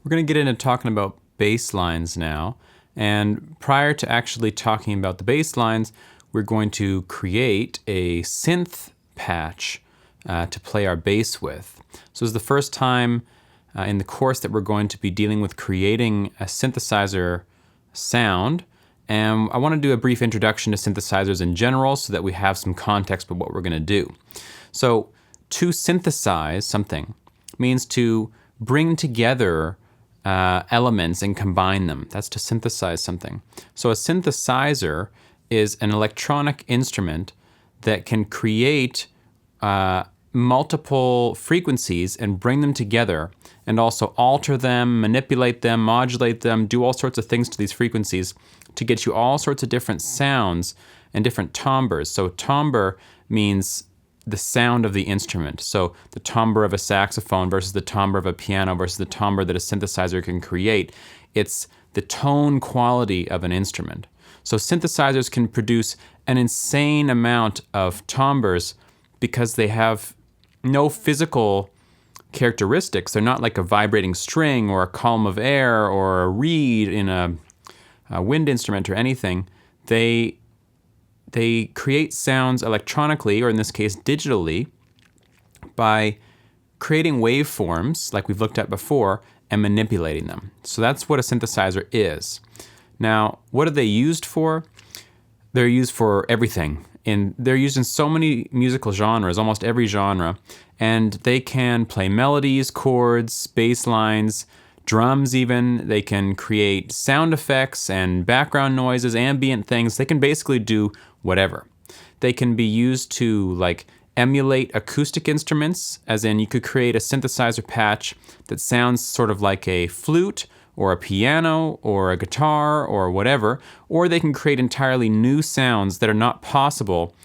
We're going to get into talking about bass lines now. And prior to actually talking about the bass lines, we're going to create a synth patch to play our bass with. So this is the first time in the course that we're going to be dealing with creating a synthesizer sound. And I want to do a brief introduction to synthesizers in general so that we have some context of what we're going to do. So to synthesize something means to bring together elements and combine them. That's to synthesize something. So a synthesizer is an electronic instrument that can create multiple frequencies and bring them together and also alter them, manipulate them, modulate them, do all sorts of things to these frequencies to get you all sorts of different sounds and different timbres. So timbre means the sound of the instrument. So the timbre of a saxophone versus the timbre of a piano versus the timbre that a synthesizer can create. It's the tone quality of an instrument. So synthesizers can produce an insane amount of timbres because they have no physical characteristics. They're not like a vibrating string or a column of air or a reed in a wind instrument or anything. They create sounds electronically, or in this case digitally, by creating waveforms like we've looked at before and manipulating them. So that's what a synthesizer is. Now, what are they used for? They're used for everything. They're used in so many musical genres, almost every genre, and they can play melodies, chords, bass lines, drums even. They can create sound effects and background noises, ambient things. They can basically do whatever. They can be used to emulate acoustic instruments, as in you could create a synthesizer patch that sounds sort of like a flute or a piano or a guitar or whatever, or they can create entirely new sounds that are not possible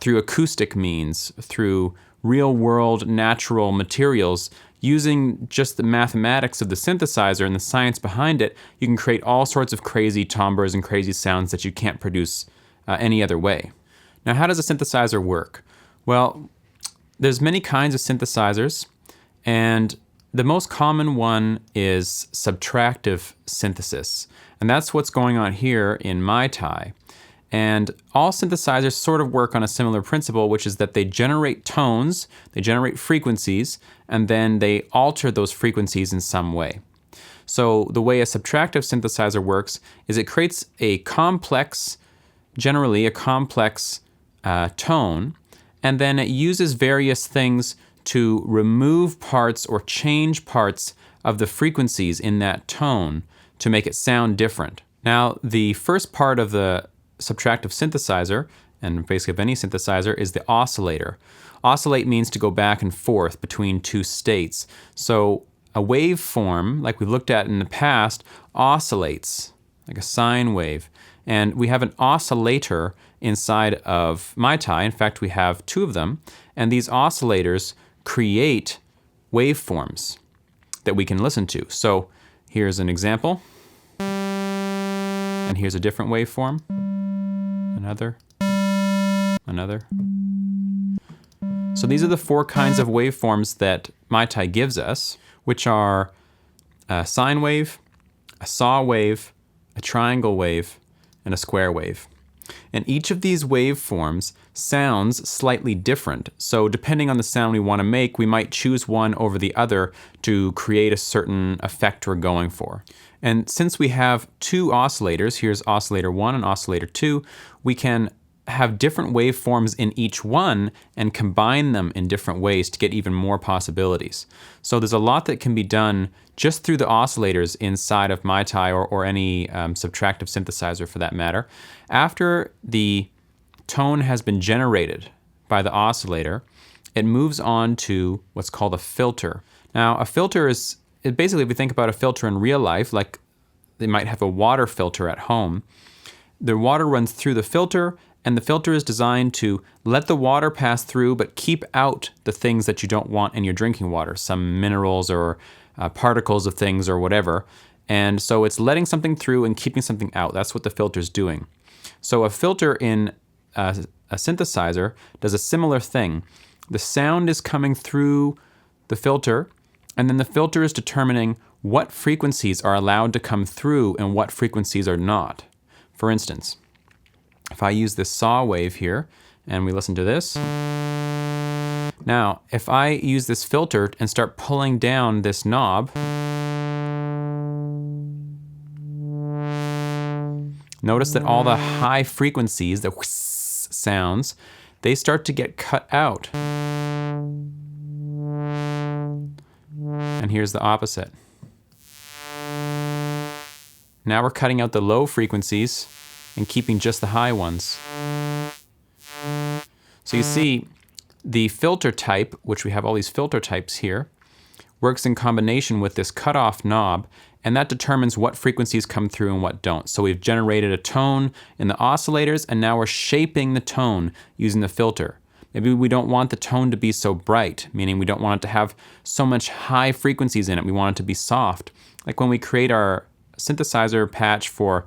through acoustic means, through real-world natural materials. Using just the mathematics of the synthesizer and the science behind it, you can create all sorts of crazy timbres and crazy sounds that you can't produce any other way. Now, how does a synthesizer work? Well, there's many kinds of synthesizers, and the most common one is subtractive synthesis. And that's what's going on here in Mai Tai. And all synthesizers sort of work on a similar principle, which is that they generate tones, they generate frequencies, and then they alter those frequencies in some way. So the way a subtractive synthesizer works is it creates a complex, generally a complex tone, and then it uses various things to remove parts or change parts of the frequencies in that tone to make it sound different. Now, the first part of the subtractive synthesizer, and basically of any synthesizer, is the oscillator. Oscillate means to go back and forth between two states. So a waveform, like we've looked at in the past, oscillates, like a sine wave. And we have an oscillator inside of Mai Tai. In fact, we have two of them. And these oscillators create waveforms that we can listen to. So here's an example. And here's a different waveform. Another. So these are the four kinds of waveforms that Mai Tai gives us, which are a sine wave, a saw wave, a triangle wave, and a square wave. And each of these waveforms sounds slightly different. So depending on the sound we want to make, we might choose one over the other to create a certain effect we're going for. And since we have two oscillators, here's oscillator 1 and oscillator 2, we can have different waveforms in each one and combine them in different ways to get even more possibilities. So there's a lot that can be done just through the oscillators inside of Mai Tai or any subtractive synthesizer for that matter. After the tone has been generated by the oscillator, it moves on to what's called a filter. Now, a filter is basically, if we think about a filter in real life, like they might have a water filter at home, the water runs through the filter, and the filter is designed to let the water pass through but keep out the things that you don't want in your drinking water, some minerals or particles of things or whatever. And so it's letting something through and keeping something out. That's what the filter's doing. So a filter in a synthesizer does a similar thing. The sound is coming through the filter And then the filter is determining what frequencies are allowed to come through and what frequencies are not. For instance, if I use this saw wave here and we listen to this, now if I use this filter and start pulling down this knob, notice that all the high frequencies, the whoosh sounds, they start to get cut out. And here's the opposite. Now we're cutting out the low frequencies and keeping just the high ones. So you see, the filter type, which we have all these filter types here, works in combination with this cutoff knob, and that determines what frequencies come through and what don't. So we've generated a tone in the oscillators, and now we're shaping the tone using the filter. Maybe we don't want the tone to be so bright, meaning we don't want it to have so much high frequencies in it. We want it to be soft. Like when we create our synthesizer patch for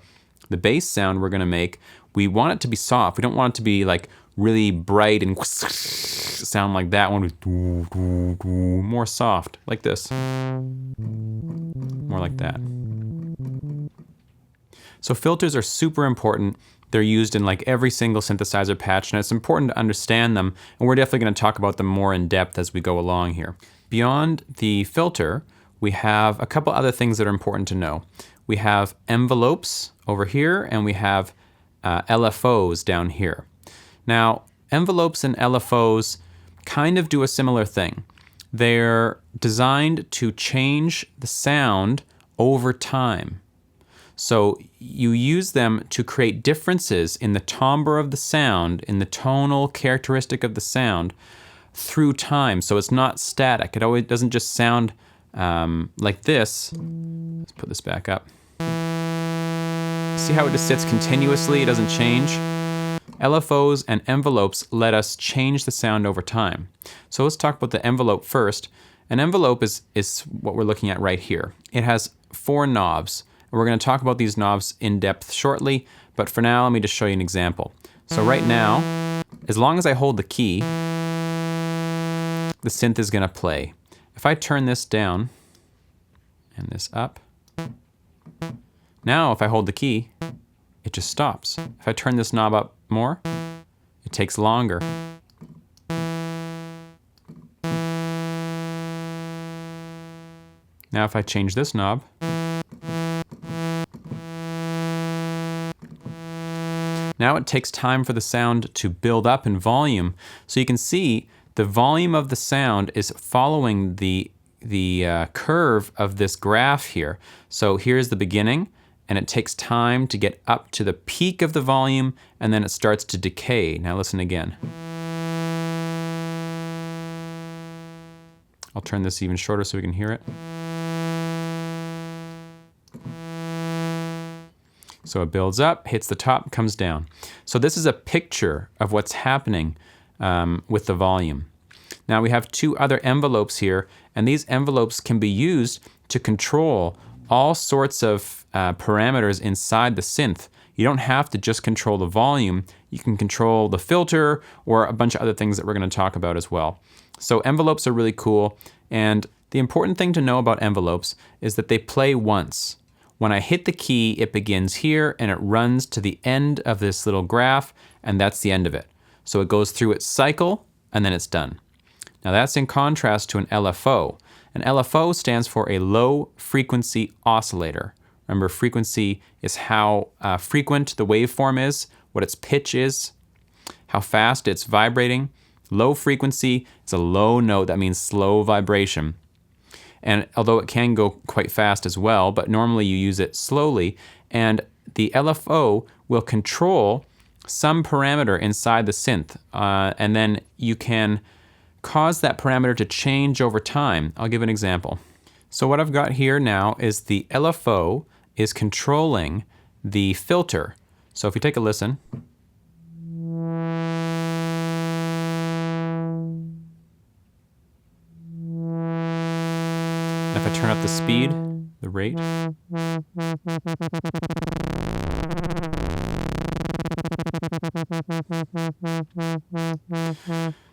the bass sound we're gonna make, we want it to be soft. We don't want it to be like really bright and sound like that one. More soft, like this. More like that. So filters are super important. They're used in like every single synthesizer patch, and it's important to understand them, and we're definitely going to talk about them more in depth as we go along here. Beyond the filter, we have a couple other things that are important to know. We have envelopes over here, and we have LFOs down here. Now, envelopes and LFOs kind of do a similar thing. They're designed to change the sound over time. So you use them to create differences in the timbre of the sound, in the tonal characteristic of the sound through time. So it's not static. It always doesn't just sound like this. Let's put this back up. See how it just sits continuously? It doesn't change. LFOs and envelopes let us change the sound over time. So let's talk about the envelope first. An envelope is what we're looking at right here. It has 4 knobs. We're going to talk about these knobs in depth shortly, but for now, let me just show you an example. So right now, as long as I hold the key, the synth is going to play. If I turn this down and this up, now if I hold the key, it just stops. If I turn this knob up more, it takes longer. Now if I change this knob, now it takes time for the sound to build up in volume. So you can see the volume of the sound is following the curve of this graph here. So here's the beginning, and it takes time to get up to the peak of the volume, and then it starts to decay. Now listen again. I'll turn this even shorter so we can hear it. So it builds up, hits the top, comes down. So this is a picture of what's happening with the volume. Now we have 2 other envelopes here, and these envelopes can be used to control all sorts of parameters inside the synth. You don't have to just control the volume. You can control the filter or a bunch of other things that we're going to talk about as well. So envelopes are really cool, and the important thing to know about envelopes is that they play once. When I hit the key, it begins here and it runs to the end of this little graph, and that's the end of it. So it goes through its cycle and then it's done. Now that's in contrast to an LFO. An LFO stands for a low frequency oscillator. Remember, frequency is how frequent the waveform is, what its pitch is, how fast it's vibrating. Low frequency is a low note, that means slow vibration. And although it can go quite fast as well, but normally you use it slowly, and the LFO will control some parameter inside the synth, and then you can cause that parameter to change over time. I'll give an example. So what I've got here now is the LFO is controlling the filter. So if you take a listen, if I turn up the speed, the rate,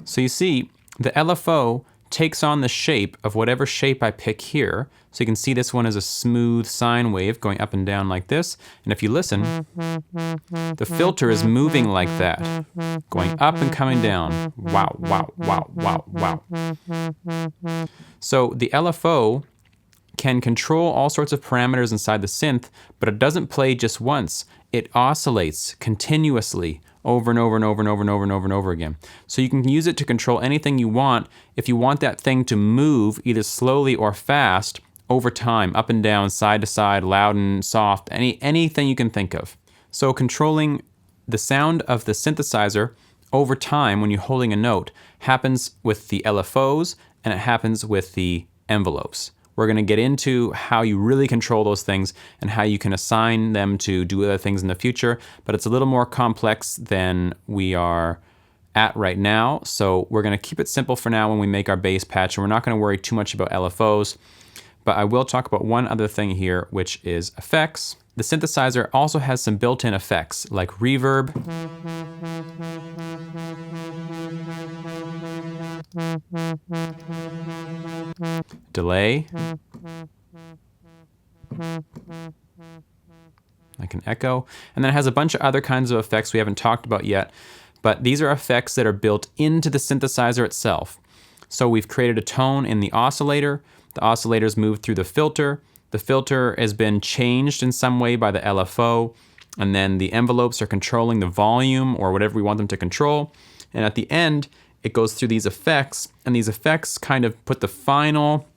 so you see the LFO takes on the shape of whatever shape I pick here. So you can see this one is a smooth sine wave going up and down like this. And if you listen, the filter is moving like that, going up and coming down. Wow, wow, wow, wow, wow. So the LFO can control all sorts of parameters inside the synth, but it doesn't play just once. It oscillates continuously over and over and over and over and over and over and over again. So you can use it to control anything you want. If you want that thing to move either slowly or fast over time, up and down, side to side, loud and soft, anything you can think of. So controlling the sound of the synthesizer over time when you're holding a note happens with the LFOs and it happens with the envelopes. We're going to get into how you really control those things and how you can assign them to do other things in the future, but it's a little more complex than we are at right now. So we're going to keep it simple for now when we make our bass patch, and we're not going to worry too much about LFOs, but I will talk about one other thing here, which is effects. The synthesizer also has some built-in effects like reverb, delay, like an echo, and then it has a bunch of other kinds of effects we haven't talked about yet, but these are effects that are built into the synthesizer itself. So we've created a tone in the oscillator, the oscillators move through the filter has been changed in some way by the LFO, and then the envelopes are controlling the volume or whatever we want them to control, and at the end it goes through these effects, and these effects kind of put the final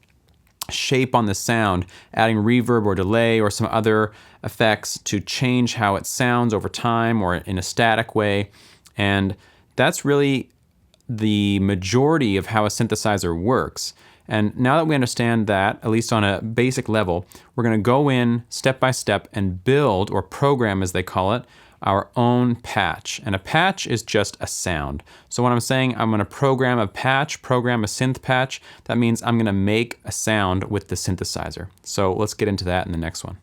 shape on the sound, adding reverb or delay or some other effects to change how it sounds over time or in a static way. And that's really the majority of how a synthesizer works. And now that we understand that, at least on a basic level, we're going to go in step by step and build, or program as they call it, our own patch. And a patch is just a sound. So when I'm saying I'm going to program a patch, program a synth patch, that means I'm going to make a sound with the synthesizer. So let's get into that in the next one.